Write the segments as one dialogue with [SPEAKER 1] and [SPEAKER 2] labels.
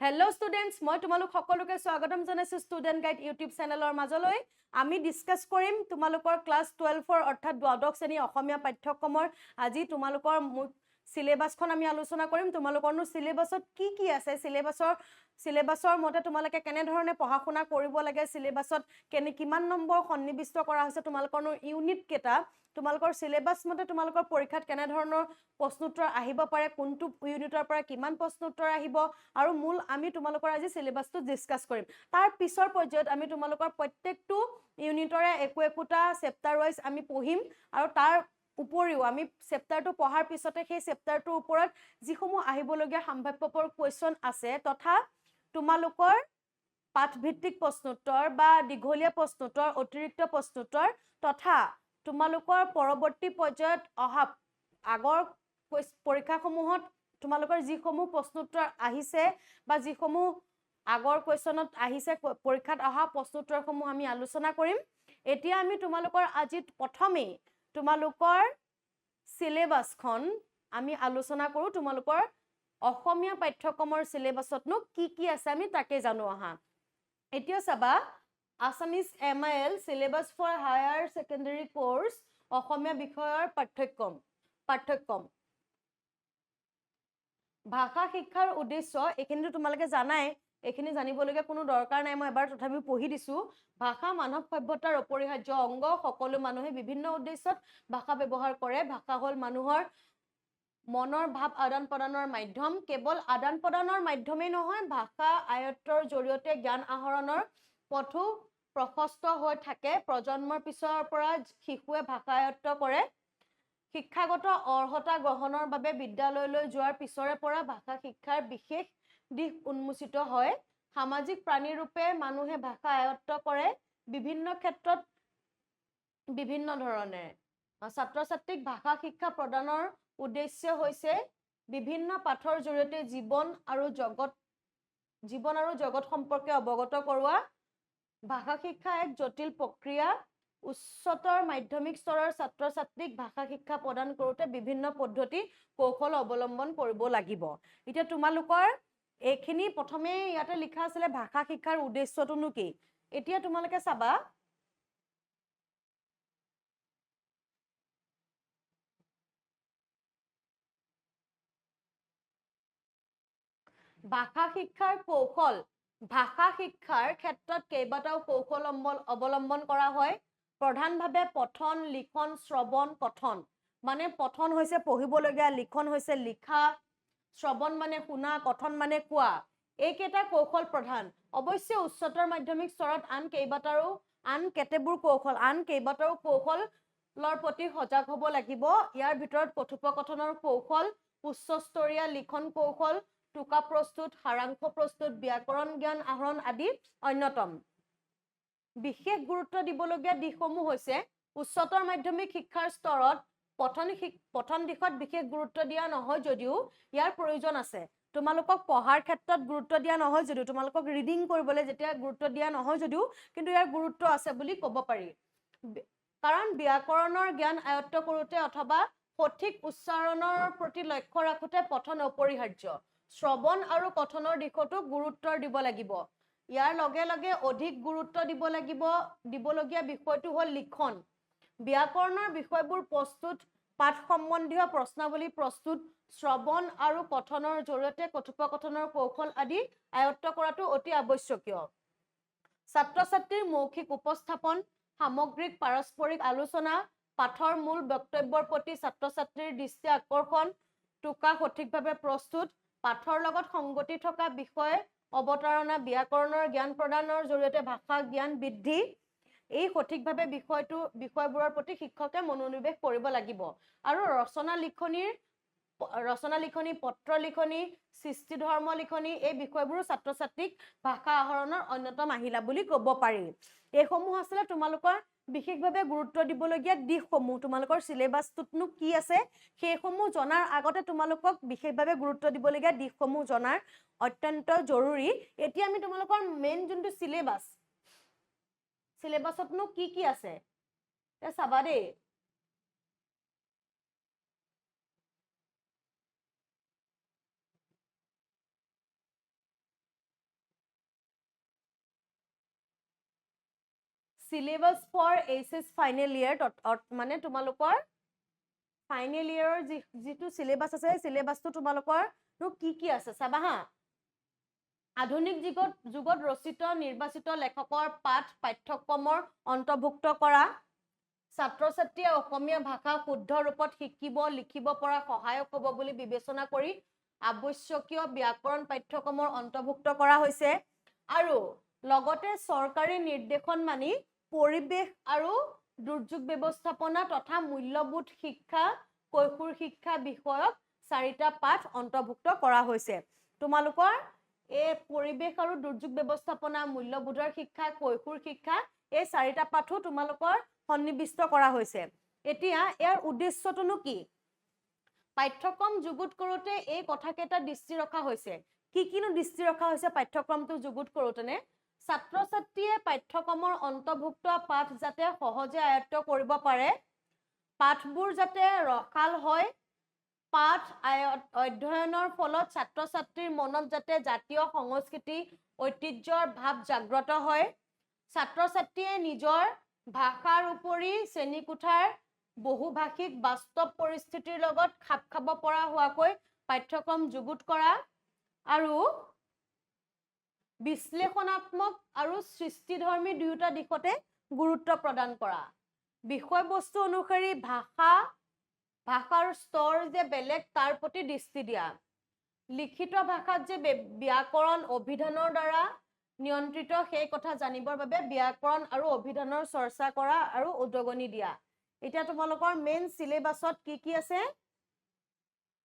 [SPEAKER 1] Hello students, মই তোমালোক সকলোকে স্বাগতম জনাইছো ষ্টুডেন্ট গাইড ইউটিউব চেনেলৰ মাজলৈ আমি ডিসকাস কৰিম তোমালোকৰ ক্লাস 12 অৰ্থাৎ দ্বাদশ শ্ৰেণী অসমীয়া পাঠ্যক্ৰমৰ আজি তোমালোকৰ সিলেবাসখন আমি আলোচনা কৰিম তোমালোকৰনো সিলেবাসত কি আছে সিলেবাসৰ মতে তোমালোকে কেনে ধৰণে পঢ়া শুনা কৰিব লাগে সিলেবাসত কিমান নম্বৰ সন্নিবিষ্ট কৰা হৈছে তোমালোকৰনো ইউনিট কেটা তোমালোকৰ সিলেবাস মতে তোমালোকৰ পৰীক্ষাত কেনে ধৰণৰ প্ৰশ্নোত্তৰ আহিব পাৰে কোনটো ইউনিটৰ পৰা কিমান প্ৰশ্নোত্তৰ আহিব আৰু মূল আমি তোমালোকৰ আজি সিলেবাসটো ডিসকাস কৰিম তাৰ পিছৰ পৰ্যায়ত আমি তোমালোকৰ প্ৰত্যেকটো ইউনিটৰে একোটা চেপ্টাৰ ওয়াইজ আমি পঢ়িম আৰু তাৰ উপৰিও আমি চেপ্টাৰটো পঢ়াৰ পিছতে সেই চেপ্টাৰটোৰ ওপৰত যিসমূহ আহিবলগীয়া সম্ভাৱ্য কোৱেশ্চন আছে তথা তোমালোকৰ পাঠভিত্তিক প্ৰশ্নোত্তৰ বা দীঘলীয়া প্ৰশ্নোত্তৰ অতিৰিক্ত প্ৰশ্নোত্তৰ তথা তোমালোকৰ পৰৱৰ্তী পৰ্যায়ত অহা আগৰ পৰীক্ষাসমূহত তোমালোকৰ যিসমূহ প্ৰশ্নোত্তৰ আহিছে বা যিসমূহ আগৰ কোৱেশ্চনত আহিছে পৰীক্ষাত অহা প্ৰশ্নোত্তৰসমূহ আমি আলোচনা কৰিম এতিয়া আমি তোমালোকৰ আজি প্ৰথমে তোমালোকৰ সিলেবাসখন আমি আলোচনা কৰো তোমালোকৰ অসমীয়া পাঠ্যক্ৰমৰ সিলেবাসতনো কি আছে আমি তাকে জানো আহা এতিয়া চাবা Assamese MIL syllabus for higher secondary course অসমীয়া বিষয়ৰ পাঠ্যক্ৰম ভাষা শিক্ষাৰ উদ্দেশ্য এখিনি তোমালোকে জানাই এখিনি জানিবলগীয়া কোনো দৰকাৰ নাই মই এবাৰ তথাপি পঢ়ি দিছো ভাষা মানৱ সভ্যতাৰ অপৰিহাৰ্য অংগ সকলো মানুহে বিভিন্ন উদ্দেশ্যত ভাষা ব্যৱহাৰ কৰে ভাষা হল মানুহৰ মনৰ ভাৱ আদান প্ৰদানৰ মাধ্যম কেৱল আদান প্ৰদানৰ মাধ্যমেই নহয় ভাষা আয়ত্তৰ জৰিয়তে জ্ঞান আহৰণৰ পথো প্ৰশস্ত হৈ থাকে প্ৰজন্মৰ পিছৰ পৰা শিশুৱে ভাষা আয়ত্ত কৰে শিক্ষাগত অৰ্হতা গ্ৰহণৰ বাবে বিদ্যালয়লৈ যোৱাৰ পিছৰে পৰা ভাষা শিক্ষাৰ বিশেষ দিশ উন্মোচিত হয় সামাজিক প্ৰাণী ৰূপে মানুহে ভাষা আয়ত্ত কৰে বিভিন্ন ক্ষেত্ৰত বিভিন্ন ধৰণে ছাত্ৰ ছাত্ৰীক ভাষা শিক্ষা প্ৰদানৰ উদ্দেশ্য হৈছে বিভিন্ন পাঠৰ জৰিয়তে জীৱন আৰু জগত সম্পৰ্কে অৱগত কৰোৱা ভাষা শিক্ষা এক জটিল প্ৰক্ৰিয়া উচ্চতৰ মাধ্যমিক স্তৰৰ ছাত্ৰ ছাত্ৰীক ভাষা শিক্ষা প্ৰদান কৰোতে বিভিন্ন পদ্ধতি কৌশল অৱলম্বন কৰিব লাগিব এতিয়া তোমালোকৰ এখিনি প্ৰথমে ইয়াতে লিখা আছে ভাষা শিক্ষাৰ উদ্দেশ্যটো কি এতিয়া তোমালোকে চাবা ভাষা শিক্ষাৰ কৌশল ভাষা শিক্ষাৰ ক্ষেত্ৰত কেইবাটাও কৌশল অৱলম্বন কৰা হয় প্ৰধানভাৱে পঠন লিখন শ্ৰৱণ কথন মানে পঠন হৈছে পঢ়িবলগীয়া লিখন হৈছে লিখা শ্ৰৱণ মানে শুনা কথন মানে কোৱা এইকেইটা কৌশল প্ৰধান অৱশ্যে উচ্চতৰ মাধ্যমিক স্তৰত আন কেইবাটাও কৌশলৰ প্ৰতি সজাগ হ'ব লাগিব ইয়াৰ ভিতৰত কথোপকথনৰ কৌশল উচ্চস্তৰীয় লিখন কৌশল টুকা প্ৰস্তুত সাৰাংশ প্ৰস্তুত ব্যাকৰণ জ্ঞান আহৰণ আদি অন্যতম বিশেষ গুৰুত্ব দিবলগীয়া দিশসমূহ হৈছে উচ্চতৰ মাধ্যমিক শিক্ষাৰ স্তৰত পঠন দিশত বিশেষ গুৰুত্ব দিয়া নহয় যদিও ইয়াৰ প্ৰয়োজন আছে তোমালোকক পঢ়াৰ ক্ষেত্ৰত গুৰুত্ব দিয়া নহয় যদিও তোমালোকক ৰিডিং কৰিবলৈ যেতিয়া গুৰুত্ব দিয়া নহয় যদিও কিন্তু ইয়াৰ গুৰুত্ব আছে বুলি ক'ব পাৰি কাৰণ ব্যাকৰণৰ জ্ঞান আয়ত্ত কৰোতে অথবা সঠিক উচ্চাৰণৰ প্ৰতি লক্ষ্য ৰাখোতে পঠন অপৰিহাৰ্য শ্ৰৱণ আৰু কথনৰ দিশতো গুৰুত্ব দিব লাগিব ইয়াৰ লগে লগে অধিক গুৰুত্ব দিবলগীয়া বিষয়টো হ'ল লিখন ব্যাকৰণৰ বিষয়বোৰ প্ৰস্তুত পাঠ সম্বন্ধীয় প্ৰশ্নাৱলী প্ৰস্তুত শ্ৰৱণ আৰু কথনৰ জৰিয়তে কথোপকথনৰ কৌশল আদি আয়ত্ত কৰাটো অতি আৱশ্যকীয় ছাত্ৰ ছাত্ৰীৰ মৌখিক উপস্থাপন সামগ্ৰিক পাৰস্পৰিক আলোচনা পাঠৰ মূল বক্তব্যৰ প্ৰতি ছাত্ৰ ছাত্ৰীৰ দৃষ্টি আকৰ্ষণ টুকা সঠিকভাৱে প্ৰস্তুত পাঠৰ লগত সংগতি থকা বিষয় অৱতাৰণা ব্যাকৰণৰ জ্ঞান প্ৰদানৰ জৰিয়তে ভাষা জ্ঞান বৃদ্ধি এই সঠিকভাৱে বিষয়বোৰৰ প্ৰতি শিক্ষকে মনোনিৱেশ কৰিব লাগিব আৰু ৰচনা লিখনি পত্ৰ লিখনি সৃষ্টি ধৰ্ম লিখনি এই বিষয়বোৰ ছাত্ৰ ছাত্ৰীক ভাষা আহৰণৰ অন্যতম আহিলা বুলি ক'ব পাৰি এইসমূহ আছিল তোমালোকৰ বিশেষভাৱে গুৰুত্ব দিবলগীয়া দিশসমূহ তোমালোকৰ সিলেবাসটোতনো কি আছে সেইসমূহ জনাৰ আগতে তোমালোকক বিশেষভাৱে গুৰুত্ব দিবলগীয়া দিশসমূহ জনাৰ অত্যন্ত জৰুৰী এতিয়া আমি তোমালোকৰ মেইন যোনটো সিলেবাসতনো কি আছে চাবা দেই syllabus for HS final year মানে তোমালোকৰ ফাইনেল ইয়াৰৰ যিটো সিলেবাস আছে সিলেবাসটো তোমালোকৰ কি আছে চাবা হা আধুনিক যুগত ৰচিত নিৰ্বাচিত লেখকৰ পাঠ পাঠ্যক্ৰমৰ অন্তৰ্ভুক্ত কৰা ছাত্ৰ ছাত্ৰীয়ে অসমীয়া ভাষা শুদ্ধ ৰূপত শিকিব লিখিব পৰা সহায়ক হ'ব বুলি বিবেচনা কৰি আৱশ্যকীয় ব্যাকৰণ পাঠ্যক্ৰমৰ অন্তৰ্ভুক্ত কৰা হৈছে আৰু লগতে চৰকাৰী নিৰ্দেশন মানি পৰিৱেশ আৰু দুৰ্যোগ ব্যৱস্থাপনা তথা মূল্যবোধ শিক্ষা কৈশোৰ শিক্ষা বিষয়ক 4টা পাঠ অন্তৰ্ভুক্ত কৰা হৈছে তোমালোকৰ এই পৰিৱেশ আৰু দুৰ্যোগ ব্যৱস্থাপনা মূল্যবোধৰ শিক্ষা কৈশোৰ শিক্ষা এই 4টা পাঠো তোমালোকৰ সন্নিবিষ্ট কৰা হৈছে এতিয়া ইয়াৰ উদ্দেশ্যটো কি পাঠ্যক্ৰম যুগুত কৰোতে এই কথাকেইটা দৃষ্টি ৰখা হৈছে কিনো দৃষ্টি ৰখা হৈছে পাঠ্যক্ৰমটো যুগুত কৰোতেনে ছাত্ৰ ছাত্ৰীয়ে পাঠ্যক্ৰমৰ অন্তৰ্ভুক্ত পাঠ যাতে সহজে আয়ত্ত কৰিব পাৰে পাঠবোৰ যাতে ৰখাল হয় পাঠ অধ্যয়নৰ ফলত ছাত্ৰ ছাত্ৰীৰ মনত যাতে জাতীয় সংস্কৃতি ঐতিহ্যৰ ভাৱ জাগ্ৰত হয় ছাত্ৰ ছাত্ৰীয়ে নিজৰ ভাষাৰ উপৰি শ্ৰেণীকোঠাৰ বহুভাষিক বাস্তৱ পৰিস্থিতিৰ লগত খাপ খাব পৰা হোৱাকৈ পাঠ্যক্ৰম যুগুত কৰা আৰু বিশ্লেষণাত্মক আৰু সৃষ্টিধৰ্মী দুয়োটা দিশতে গুৰুত্ব প্ৰদান কৰা বিষয়বস্তু অনুসৰি ভাষাৰ স্তৰ যে বেলেগ তাৰ প্ৰতি দৃষ্টি দিয়া লিখিত ভাষাত যে ব্যাকৰণ অভিধানৰ দ্বাৰা নিয়ন্ত্ৰিত সেই কথা জানিবৰ বাবে ব্যাকৰণ আৰু অভিধানৰ চৰ্চা কৰা আৰু উদগনি দিয়া এতিয়া তোমালোকৰ মেইন সিলেবাসত কি আছে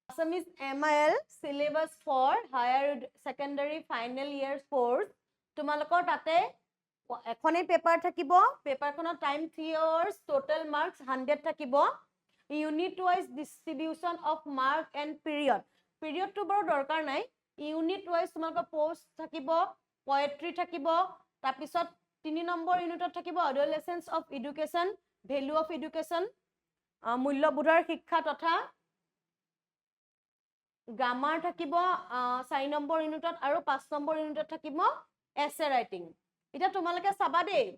[SPEAKER 1] Assamese MIL syllabus for higher secondary final year course তোমালোকৰ তাতে এখনে পেপাৰ থাকিব পেপাৰখনৰ টাইম 3 hours total marks 100 থাকিব unit wise distribution of mark and period to বৰ দৰকাৰ নাই unit wise তোমালোকৰ post থাকিব poetry থাকিব তাৰ পিছত 3 নম্বৰ ইউনিটত থাকিব adolescence of education value of education মূল্যবোধৰ শিক্ষা তথা গ্ৰামাৰ থাকিব 4 নম্বৰ ইউনিটত আৰু 5 নম্বৰ ইউনিটত থাকিব essay writing এটা তোমালোকে চাবা দেই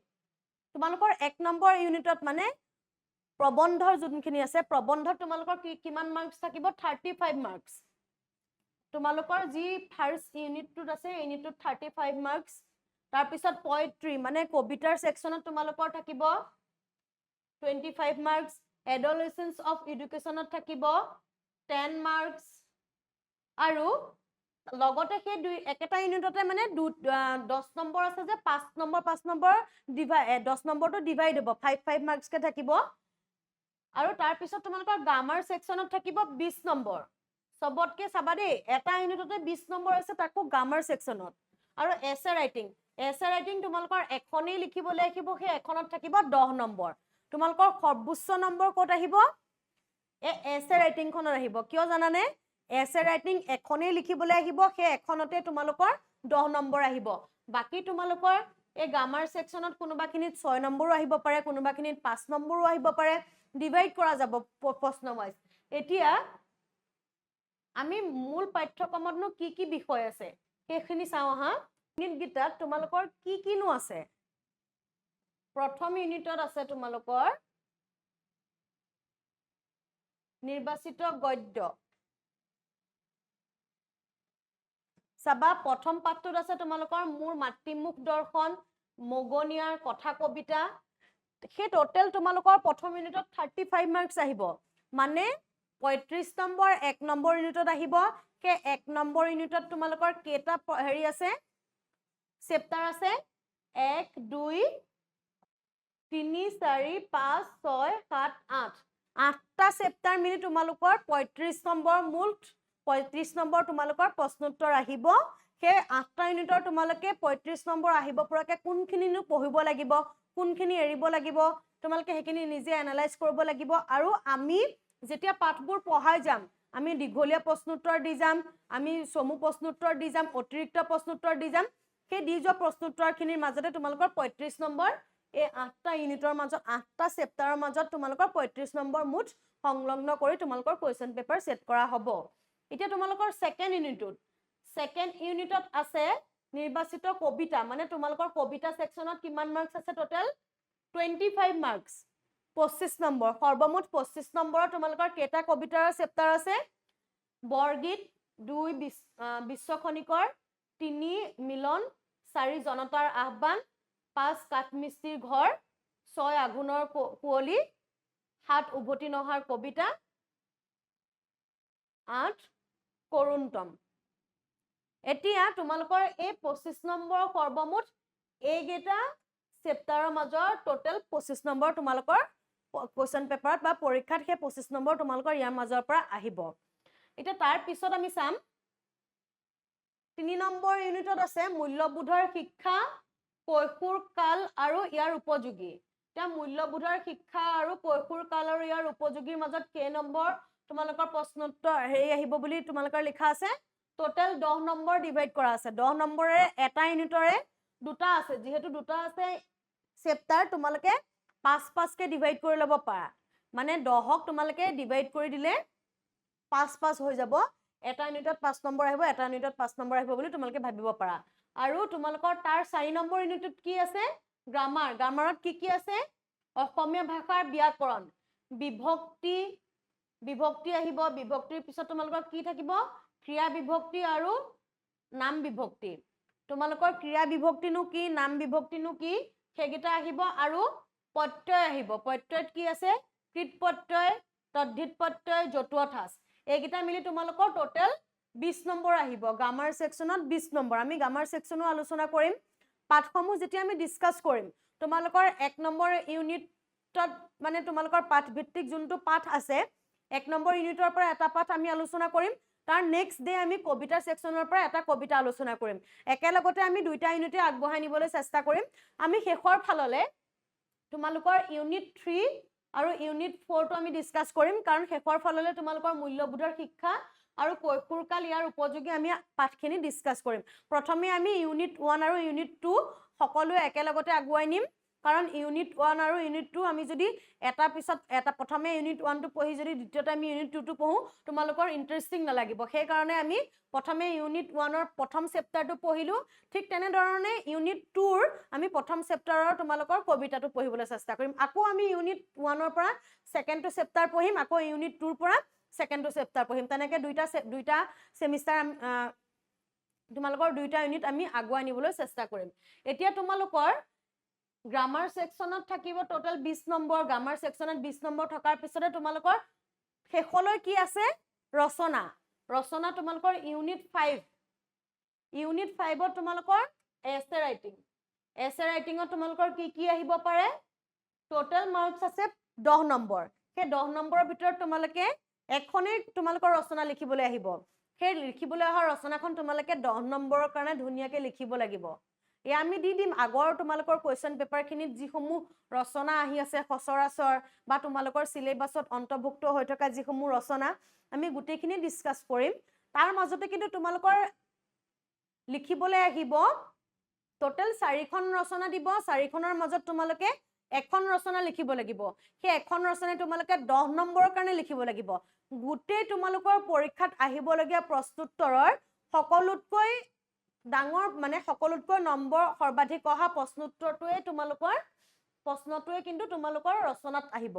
[SPEAKER 1] তোমালোকৰ 1 নম্বৰ ইউনিটত মানে প্ৰবন্ধৰ যোনখিনি আছে প্ৰবন্ধত তোমালোকৰ কিমান মাৰ্কস থাকিব 35 মাৰ্কস তোমালোকৰ যি ফাৰ্স্ট ইউনিটটোত আছে ইউনিটটোত 35 মাৰ্কস তাৰ পিছত পোয়েট্ৰি মানে কবিতাৰ সেকশনত তোমালোকৰ থাকিব 25 মাৰ্কস adolescence of educationত থাকিব 10 মাৰ্কস আৰু লগতে সেই একেটা ইউনিটতে মানে 10 নম্বৰ আছে যে 5 নম্বৰ ডিভাইড 10 নম্বৰটো ডিভাইড হ'ব 5 মাৰ্কস কে থাকিব আৰু তাৰ পিছত তোমালোকৰ গ্ৰামাৰ সেকশনত থাকিব 20 নম্বৰ সবতকে চাবা দেই এটা ইউনিটতে 20 নম্বৰ আছে তাকো গ্ৰামাৰ সেকশনত আৰু এছে ৰাইটিং তোমালোকৰ এখনেই লিখিবলৈ আহিব সেই এখনত থাকিব 10 নম্বৰ তোমালোকৰ সৰ্বোচ্চ নম্বৰ ক'ত আহিব এছে ৰাইটিং খনত আহিব কিয় জানানে এছে ৰাইটিং এখনেই লিখিবলৈ আহিব সেই এখনতে তোমালোকৰ 10 নম্বৰ আহিব বাকি তোমালোকৰ এই গ্ৰামাৰ সেকশনত কোনোবাখিনিত 6 নম্বৰো আহিব পাৰে কোনোবাখিনিত 5 নম্বৰো আহিব পাৰে ডিভাইড কৰা যাব প্ৰশ্ন ওয়াইজ এতিয়া আমি মূল পাঠ্যক্ৰমতনো কি বিষয় আছে সেইখিনি চাও হা ইউনিট গিটাত তোমালোকৰ কিনো আছে প্ৰথম ইউনিটত আছে তোমালোকৰ নিৰ্বাচিত গদ্য সাবা প্ৰথম পাঠটোত আছে তোমালোকৰ মোৰ মাতৃমুখ দৰ্শন মগনিয়াৰ কথা কবিতা সেই টোটাল তোমালোকৰ প্ৰথম ইউনিটত 35 মাৰ্কস আহিব মানে 35 নম্বৰ 1 নম্বৰ ইউনিটত আহিব সেই 1 নম্বৰ ইউনিটত তোমালোকৰ কেটা হেৰি আছে চেপ্টাৰ আছে 1 2 3 4 5 6 7 8 8টা চেপ্টাৰ মিলি তোমালোকৰ 35 নম্বৰ মূল 35 নম্বৰ তোমালোকৰ প্ৰশ্নোত্তৰ আহিব সেই 8টা ইউনিটৰ তোমালোকে 35 নম্বৰ আহিব পৰাকে কোনখিনিনো পঢ়িব লাগিব কোনখিনি এৰিব লাগিব তোমালোকে হেখিনি নিজে এনালাইজ কৰিব লাগিব আৰু আমি যেতিয়া পাঠবোৰ পঢ়াই যাম আমি দীঘলীয়া প্ৰশ্নোত্তৰ দি যাম আমি সমু প্ৰশ্নোত্তৰ দি যাম অতিৰিক্ত প্ৰশ্নোত্তৰ দি যাম সেই দি যোৱা প্ৰশ্নোত্তৰখিনিৰ মাজতে তোমালোকৰ 35 নম্বৰ এই 8টা ইউনিটৰ মাজত 8টা চেপ্টাৰৰ মাজত তোমালোকৰ 35 নম্বৰ মুঠ সংলগ্ন কৰি তোমালোকৰ কোৱেশ্চন পেপাৰ সেট কৰা হ'ব এতিয়া তোমালোকৰ সেকেন্ড ইউনিটত আছে নিৰ্বাচিত কবিতা মানে তোমালোকৰ কবিতা সেকশনত কিমান মাৰ্কস আছে টোটাল 25 মাৰ্কস 25 নম্বৰ সৰ্বমুঠ 25 নম্বৰৰ তোমালোকৰ কেইটা কবিতাৰ চেপ্টাৰ আছে বৰগীত 2 বিশ্বখনিকৰ 3 মিলন 4 জনতাৰ আহ্বান 5 কাঠমিস্ত্ৰীৰ ঘৰ 6 আগুনৰ কুঁৱলী 7 উভতি নহাৰ কবিতা 8 কৰুণতম এতিয়া তোমালোকৰ এই 25 নম্বৰ সৰ্বমুঠ এইকেইটা চেপ্টাৰৰ মাজৰ টোটেল 25 নম্বৰ তোমালোকৰ কোৱেশ্চন পেপাৰত বা পৰীক্ষাত সেই 25 নম্বৰ তোমালোকৰ ইয়াৰ মাজৰ পৰা আহিব এটা তাৰ পিছত আমি চাম 3 নম্বৰ ইউনিটত আছে মূল্যবোধৰ শিক্ষা কৈশোৰ কাল আৰু ইয়াৰ উপযোগী এতিয়া মূল্যবোধৰ শিক্ষা আৰু কৈশোৰ কাল আৰু ইয়াৰ উপযোগীৰ মাজত কেই নম্বৰ তোমালোকৰ প্ৰশ্নোত্তৰ হেৰি আহিব বুলি তোমালোকৰ লিখা আছে টোটেল 10 নম্বৰ ডিভাইড কৰা আছে 10 নম্বৰে এটা ইউনিটৰে দুটা আছে যেহেতু দুটা আছে চেপ্টাৰ তোমালোকে 5 কে ডিভাইড কৰি ল'ব পাৰা মানে 10ক তোমালোকে ডিভাইড কৰি দিলে 5 হৈ যাব এটা ইউনিটত 5 নম্বৰ আহিব এটা ইউনিটত 5 নম্বৰ আহিব বুলি তোমালোকে ভাবিব পাৰা আৰু তোমালোকৰ তাৰ 4 নম্বৰ ইউনিটত কি আছে গ্ৰামাৰত কি আছে অসমীয়া ভাষাৰ ব্যাকৰণ বিভক্তি আহিব বিভক্তিৰ পিছত তোমালোকৰ কি থাকিব ক্ৰিয়া বিভক্তি আৰু নাম বিভক্তি তোমালোকৰ ক্ৰিয়া বিভক্তিনো কি নাম বিভক্তিনো কি সেইকেইটা আহিব আৰু প্ৰত্যয় আহিব প্ৰত্যয়ত কি আছে কৃত প্ৰত্যয় তদ্ধিত প্ৰত্যয় জতুৱা ঠাঁচ এইকেইটা মিলি তোমালোকৰ টোটেল 20 নম্বৰ আহিব গ্ৰামাৰ সেকশনত 20 নম্বৰ আমি গ্ৰামাৰ সেকশনো আলোচনা কৰিম পাঠসমূহ যেতিয়া আমি ডিসকাস কৰিম তোমালোকৰ 1 নম্বৰ ইউনিটত মানে তোমালোকৰ পাঠ ভিত্তিক যোনটো পাঠ আছে 1 নম্বৰ ইউনিটৰ পৰা এটা পাঠ আমি আলোচনা কৰিম তাৰ নেক্সট ডে আমি কবিতা সেকশনৰ পৰা এটা কবিতা আলোচনা কৰিম একেলগতে আমি দুইটা ইউনিটে আগবঢ়াই নিবলৈ চেষ্টা কৰিম আমি শেষৰ ফাললে তোমালোকৰ ইউনিট 3 আৰু ইউনিট 4 টো আমি ডিসকাস কৰিম কাৰণ শেষৰ ফাললে তোমালোকৰ মূল্যবোধৰ শিক্ষা আৰু কৈশোৰ কাল ইয়াৰ উপযোগী আমি পাঠখিনি ডিসকাস কৰিম প্ৰথমে আমি ইউনিট 1 আৰু ইউনিট 2 সকলোৱে একেলগতে আগুৱাই নিম কাৰণ ইউনিট 1 আৰু ইউনিট 2 আমি যদি এটা পিছত এটা প্ৰথমে ইউনিট 1 টো পঢ়ি যদি দ্বিতীয়তে আমি ইউনিট 2 টো পঢ়ো তোমালোকৰ ইন্টাৰেষ্টিং নালাগিব সেই কাৰণে আমি প্ৰথমে ইউনিট 1 ৰ প্ৰথম চেপ্টাৰটো পঢ়িলো ঠিক তেনে ধৰণে ইউনিট 2 ৰ আমি প্ৰথম চেপ্টাৰৰ তোমালোকৰ কবিতাটো পঢ়িবলৈ চেষ্টা কৰিম আকৌ আমি ইউনিট 1 ৰ পৰা সেকেন্ড টো চেপ্টাৰ পঢ়িম আকৌ ইউনিট 2 ৰ পৰা সেকেন্ড টো চেপ্টাৰ পঢ়িম তেনেকৈ দুইটা সেমিস্টাৰ তোমালোকৰ দুইটা ইউনিট আমি আগুৱাই নিবলৈ চেষ্টা কৰিম এতিয়া তোমালোকৰ গ্ৰামাৰ সেকশনত থাকিব টোটাল 20 নম্বৰ গ্ৰামাৰ সেকশনত 20 নম্বৰ থকাৰ পিছতে তোমালোকৰ শেষলৈ কি আছে ৰচনা তোমালোকৰ ইউনিট 5 ত তোমালোকৰ এছে ৰাইটিংত তোমালোকৰ কি আহিব পাৰে টোটাল মাৰ্কস আছে 10 নম্বৰ সেই 10 নম্বৰৰ ভিতৰত তোমালোকে এখনেই তোমালোকৰ ৰচনা লিখিবলৈ আহিব সেই লিখিবলৈ অহা ৰচনাখন তোমালোকে 10 নম্বৰৰ কাৰণে ধুনীয়াকৈ লিখিব লাগিব আমি দি দিম আগৰ তোমালোকৰ কোৱেশ্চন পেপাৰখিনিত যিসমূহ ৰচনা আহি আছে সচৰাচৰ বা তোমালোকৰ সিলেবাছত অন্তৰ্ভুক্ত হৈ থকা যিসমূহ ৰচনা আমি গোটেইখিনি ডিসকাস কৰিম তাৰ মাজতে কিন্তু তোমালোকৰ লিখিবলৈ আহিব টোটাল 4খন ৰচনা দিব 4খনৰ মাজত তোমালোকে এখন ৰচনা লিখিব লাগিব সেই এখন ৰচনা তোমালোকে 10 নম্বৰৰ কাৰণে লিখিব লাগিব গোটেই তোমালোকৰ পৰীক্ষাত আহিবলগীয়া প্ৰশ্নোত্তৰৰ সকলোতকৈ ডাঙৰ মানে সকলোতকৈ নম্বৰ সৰ্বাধিক অহা প্ৰশ্নটোৱে কিন্তু তোমালোকৰ ৰচনাত আহিব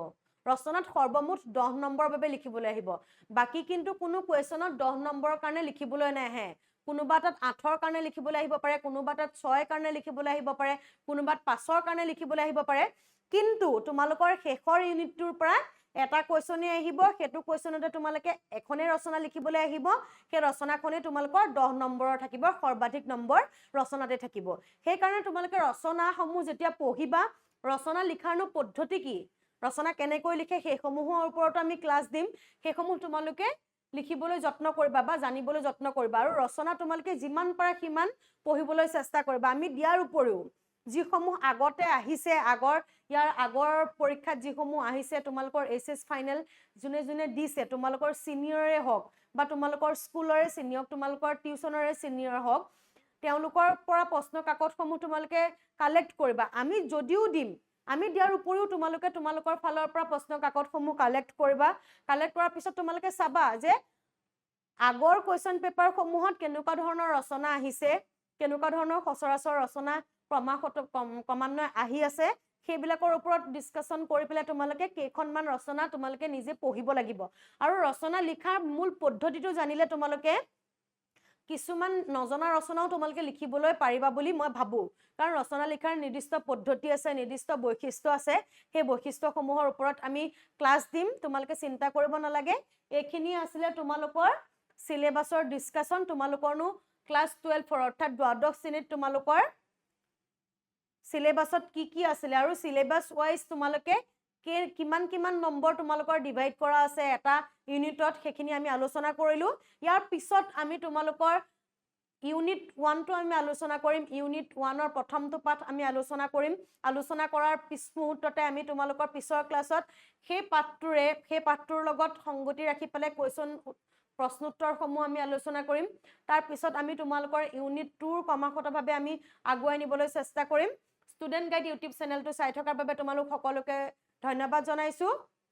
[SPEAKER 1] ৰচনাত সৰ্বমুঠ 10 নম্বৰৰ বাবে লিখিবলৈ আহিব বাকি কিন্তু কোনো কোৱেশ্চনত 10 নম্বৰৰ কাৰণে লিখিবলৈ নাহে কোনোবা তাত 8ৰ কাৰণে লিখিবলৈ আহিব পাৰে কোনোবা তাত 6ৰ কাৰণে লিখিবলৈ আহিব পাৰে কোনোবাত 5ৰ কাৰণে লিখিবলৈ আহিব পাৰে কিন্তু তোমালোকৰ শেষৰ ইউনিটটোৰ পৰা এটা কোৱেশ্চনে আহিব হেতু কোৱেশ্চনতে তোমালোকে এখনে ৰচনা লিখিবলৈ আহিব সেই ৰচনাখনে তোমালোকৰ 10 নম্বৰৰ থাকিব সৰ্বাধিক নম্বৰ ৰচনাতে থাকিব সেই কাৰণে তোমালোকে ৰচনাসমূহ যেতিয়া পঢ়িবা ৰচনা লিখাৰনো পদ্ধতি কি ৰচনা কেনেকৈ লিখে সেইসমূহৰ ওপৰত আমি ক্লাছ দিম সেইসমূহ তোমালোকে লিখিবলৈ যত্ন কৰিবা বা জানিবলৈ যত্ন কৰিবা আৰু ৰচনা তোমালোকে যিমান পাৰা সিমান পঢ়িবলৈ চেষ্টা কৰিবা আমি দিয়াৰ উপৰিও যিসমূহ আগতে আহিছে আগৰ পৰীক্ষাত যিসমূহ আহিছে তোমালোকৰ এছএছ ফাইনেল যোনে দিছে তোমালোকৰ সিনিয়ৰে হওক বা তোমালোকৰ স্কুলৰে সিনিয়ৰ তোমালোকৰ টিউচনৰে সিনিয়ৰ হওক তেওঁলোকৰ পৰা প্ৰশ্ন কাকতসমূহ তোমালোকে কালেক্ট কৰিবা আমি যদিও দিম আমি দিয়াৰ উপৰিও তোমালোকে তোমালোকৰ ফালৰ পৰা প্ৰশ্ন কাকতসমূহ কালেক্ট কৰিবা কালেক্ট কৰাৰ পিছত তোমালোকে চাবা যে আগৰ কোৱেশ্চন পেপাৰ সমূহত কেনেকুৱা ধৰণৰ ৰচনা আহিছে কেনেকুৱা ধৰণৰ সচৰাচৰ ৰচনা ক্ৰমান্বয়ে আহি আছে সেইবিলাকৰ ওপৰত ডিসকাশন কৰি পেলাই তোমালোকে কেইখনমান ৰচনা তোমালোকে নিজে পঢ়িব লাগিব আৰু ৰচনা লিখাৰ মূল পদ্ধতিটো জানিলে তোমালোকে কিছুমান নজনা ৰচনাও তোমালোকে লিখিবলৈ পাৰিবা বুলি মই ভাবো কাৰণ ৰচনা লিখাৰ নিৰ্দিষ্ট পদ্ধতি আছে নিৰ্দিষ্ট বৈশিষ্ট্য আছে সেই বৈশিষ্ট্যসমূহৰ ওপৰত আমি ক্লাছ দিম তোমালোকে চিন্তা কৰিব নালাগে এইখিনি আছিলে তোমালোকৰ সিলেবাসৰ ডিসকাশন তোমালোকৰনো ক্লাছ 12 অৰ্থাৎ দ্বাদশ শ্ৰেণীত তোমালোকৰ সিলেবাসত কি আছিলে আৰু সিলেবাস ওয়াইজ তোমালোকে কিমান নম্বৰ তোমালোকৰ ডিভাইড কৰা আছে এটা ইউনিটত সেইখিনি আমি আলোচনা কৰিলো ইয়াৰ পিছত আমি তোমালোকৰ ইউনিট 1 টো আমি আলোচনা কৰিম ইউনিট 1 ৰ প্ৰথমটো পাঠ আমি আলোচনা কৰিম আলোচনা কৰাৰ পিছ মুহূৰ্ততে আমি তোমালোকৰ পিছৰ ক্লাছত সেই পাঠটোৰ লগত সংগতি ৰাখি পেলাই কোৱেশ্চন প্ৰশ্নোত্তৰসমূহ আমি আলোচনা কৰিম তাৰ পিছত আমি তোমালোকৰ ইউনিট 2 ৰ ক্ৰমাগতভাৱে আমি আগুৱাই নিবলৈ চেষ্টা কৰিম ষ্টুডেন্ট গাইড ইউটিউব চেনেলটো চাই থকাৰ বাবে তোমালোক সকলোকে ধন্যবাদ জনাইছো